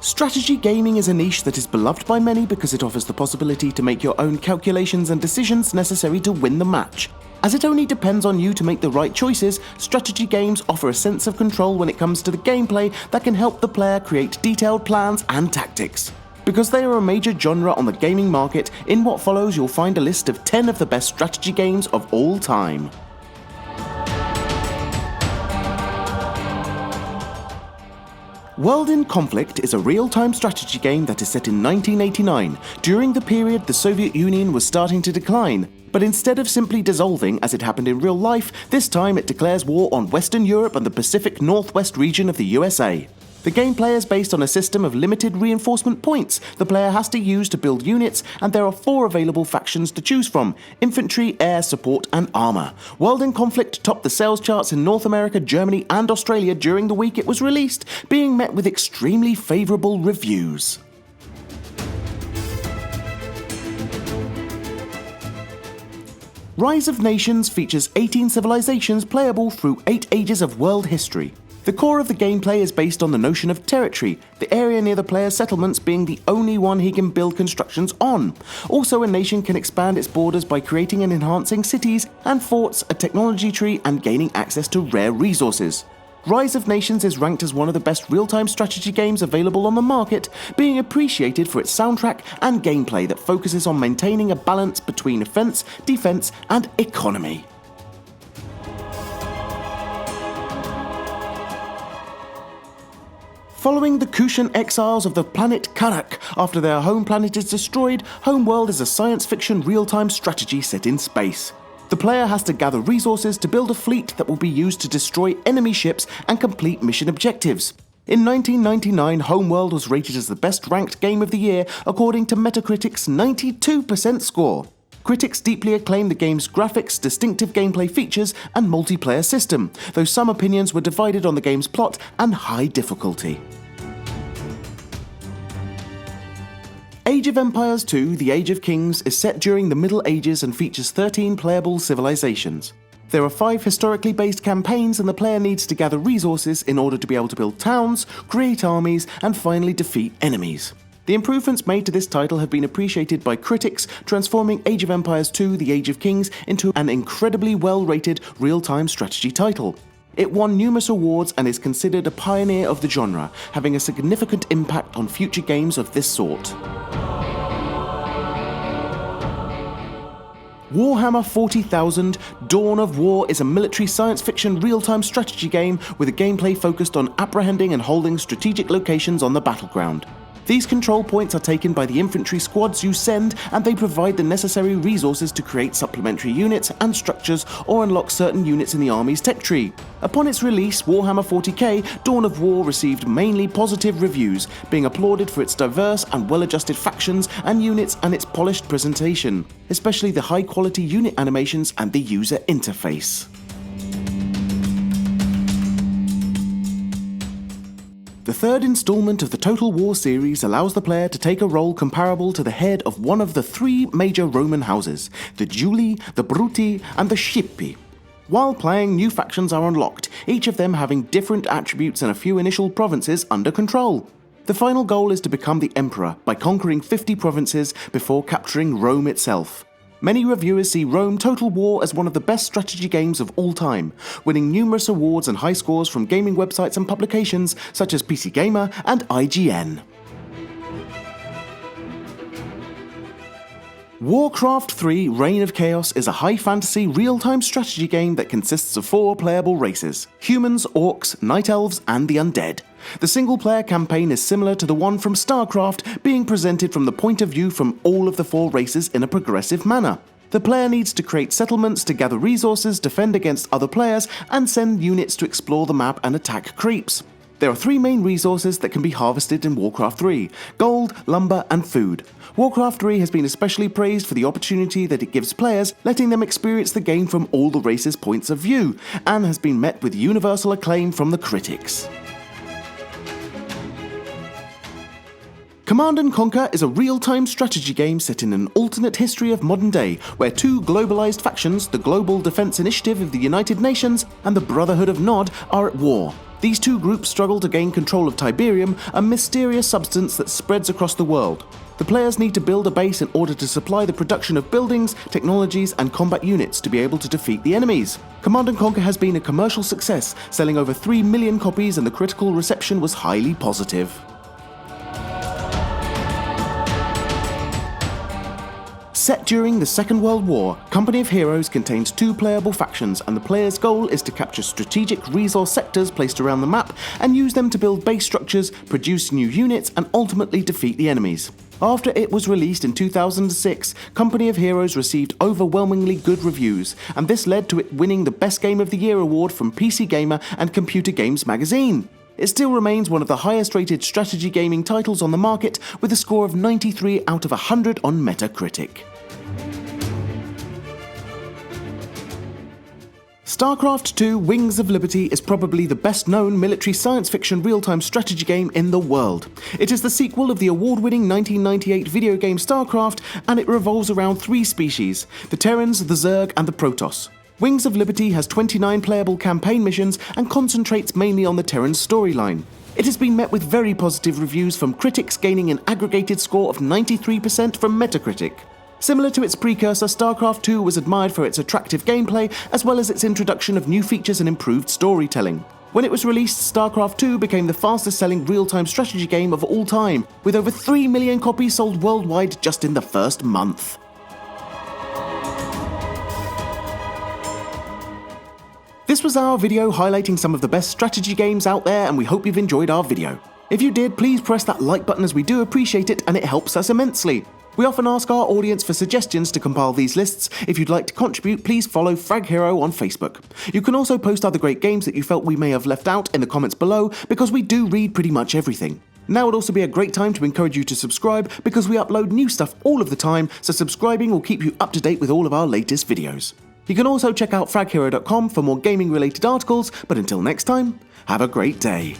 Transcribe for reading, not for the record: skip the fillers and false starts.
Strategy gaming is a niche that is beloved by many because it offers the possibility to make your own calculations and decisions necessary to win the match. As it only depends on you to make the right choices, strategy games offer a sense of control when it comes to the gameplay that can help the player create detailed plans and tactics. Because they are a major genre on the gaming market, in what follows you'll find a list of 10 of the best strategy games of all time. World in Conflict is a real-time strategy game that is set in 1989, during the period the Soviet Union was starting to decline. But instead of simply dissolving as it happened in real life, this time it declares war on Western Europe and the Pacific Northwest region of the USA. The gameplay is based on a system of limited reinforcement points the player has to use to build units, and there are 4 available factions to choose from: infantry, air, support and armor. World in Conflict topped the sales charts in North America, Germany and Australia during the week it was released, being met with extremely favorable reviews. Rise of Nations features 18 civilizations playable through 8 ages of world history. The core of the gameplay is based on the notion of territory, the area near the player's settlements being the only one he can build constructions on. Also, a nation can expand its borders by creating and enhancing cities and forts, a technology tree, and gaining access to rare resources. Rise of Nations is ranked as one of the best real-time strategy games available on the market, being appreciated for its soundtrack and gameplay that focuses on maintaining a balance between offense, defense, and economy. Following the Kushan exiles of the planet Karak after their home planet is destroyed, HOMEWORLD is a science fiction real-time strategy set in space. The player has to gather resources to build a fleet that will be used to destroy enemy ships and complete mission objectives. In 1999, HOMEWORLD was rated as the best-ranked game of the year according to Metacritic's 92% score. Critics deeply acclaimed the game's graphics, distinctive gameplay features, and multiplayer system, though some opinions were divided on the game's plot and high difficulty. Age of Empires 2: The Age of Kings is set during the Middle Ages and features 13 playable civilizations. There are 5 historically based campaigns, and the player needs to gather resources in order to be able to build towns, create armies, and finally defeat enemies. The improvements made to this title have been appreciated by critics, transforming Age of Empires 2: The Age of Kings into an incredibly well-rated real-time strategy title. It won numerous awards and is considered a pioneer of the genre, having a significant impact on future games of this sort. Warhammer 40,000: Dawn of War is a military science fiction real-time strategy game with a gameplay focused on apprehending and holding strategic locations on the battleground. These control points are taken by the infantry squads you send, and they provide the necessary resources to create supplementary units and structures or unlock certain units in the army's tech tree. Upon its release, Warhammer 40k: Dawn of War received mainly positive reviews, being applauded for its diverse and well-adjusted factions and units and its polished presentation, especially the high-quality unit animations and the user interface. The third installment of the Total War series allows the player to take a role comparable to the head of one of the 3 major Roman houses, the Julii, the Bruti, and the Scipii. While playing, new factions are unlocked, each of them having different attributes and a few initial provinces under control. The final goal is to become the Emperor by conquering 50 provinces before capturing Rome itself. Many reviewers see Rome Total War as one of the best strategy games of all time, winning numerous awards and high scores from gaming websites and publications such as PC Gamer and IGN. WARCRAFT 3: Reign of Chaos is a high-fantasy, real-time strategy game that consists of 4 playable races: humans, orcs, night elves, and the undead. The single-player campaign is similar to the one from STARCRAFT, being presented from the point of view from all of the 4 races in a progressive manner. The player needs to create settlements to gather resources, defend against other players, and send units to explore the map and attack creeps. There are 3 main resources that can be harvested in Warcraft 3: gold, lumber, and food. Warcraft 3 has been especially praised for the opportunity that it gives players, letting them experience the game from all the races' points of view, and has been met with universal acclaim from the critics. Command & Conquer is a real-time strategy game set in an alternate history of modern day, where 2 globalized factions, the Global Defense Initiative of the United Nations and the Brotherhood of Nod, are at war. These two groups struggle to gain control of Tiberium, a mysterious substance that spreads across the world. The players need to build a base in order to supply the production of buildings, technologies, and combat units to be able to defeat the enemies. Command & Conquer has been a commercial success, selling over 3 million copies, and the critical reception was highly positive. Set during the Second World War, Company of Heroes contains 2 playable factions, and the player's goal is to capture strategic resource sectors placed around the map and use them to build base structures, produce new units, and ultimately defeat the enemies. After it was released in 2006, Company of Heroes received overwhelmingly good reviews, and this led to it winning the Best Game of the Year award from PC Gamer and Computer Games magazine. It still remains one of the highest rated strategy gaming titles on the market, with a score of 93 out of 100 on Metacritic. STARCRAFT 2 Wings of Liberty is probably the best known military science fiction real-time strategy game in the world. It is the sequel of the award-winning 1998 video game STARCRAFT, and it revolves around 3 species: the Terrans, the Zerg, and the Protoss. Wings of Liberty has 29 playable campaign missions and concentrates mainly on the Terrans storyline. It has been met with very positive reviews from critics, gaining an aggregated score of 93% from Metacritic. Similar to its precursor, STARCRAFT 2 was admired for its attractive gameplay, as well as its introduction of new features and improved storytelling. When it was released, STARCRAFT 2 became the fastest-selling real-time strategy game of all time, with over 3 million copies sold worldwide just in the first month. This was our video highlighting some of the best strategy games out there, and we hope you've enjoyed our video. If you did, please press that like button, as we do appreciate it and it helps us immensely. We often ask our audience for suggestions to compile these lists. If you'd like to contribute, please follow Frag Hero on Facebook. You can also post other great games that you felt we may have left out in the comments below, because we do read pretty much everything. Now would also be a great time to encourage you to subscribe, because we upload new stuff all of the time, so subscribing will keep you up to date with all of our latest videos. You can also check out fraghero.com for more gaming related articles, but until next time, have a great day.